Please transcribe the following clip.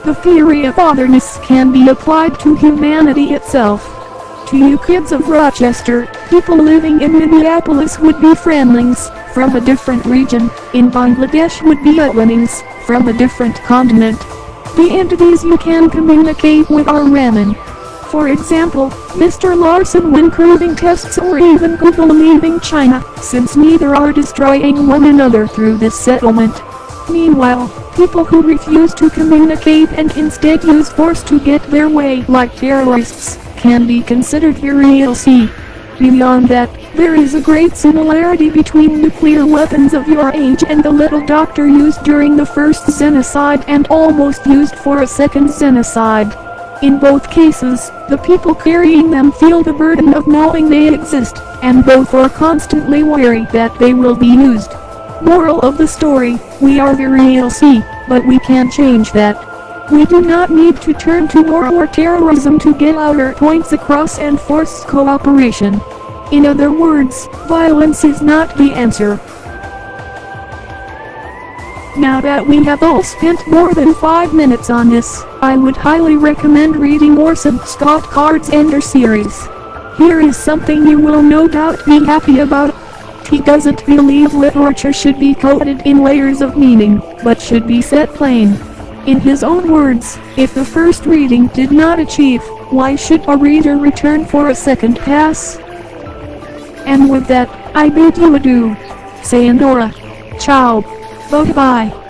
the theory of otherness can be applied to humanity itself. To you kids of Rochester, people living in Minneapolis would be friendlings from a different region, in Bangladesh would be outlandings from a different continent. The entities you can communicate with are Raman. For example, Mr. Larson when proving tests, or even Google leaving China, since neither are destroying one another through this settlement. Meanwhile, people who refuse to communicate and instead use force to get their way, like terrorists, can be considered Uriel C. Beyond that, there is a great similarity between nuclear weapons of your age and the little doctor used during the first genocide and almost used for a second genocide. In both cases, the people carrying them feel the burden of knowing they exist, and both are constantly wary that they will be used. Moral of the story, we are the real C, but we can change that. We do not need to turn to war or terrorism to get our points across and force cooperation. In other words, violence is not the answer. Now that we have all spent more than 5 minutes on this, I would highly recommend reading Orson Scott Card's Ender series. Here is something you will no doubt be happy about. He doesn't believe literature should be coated in layers of meaning, but should be set plain. In his own words, if the first reading did not achieve, why should a reader return for a second pass? And with that, I bid you adieu. Sayonara. Ciao. Bye-bye.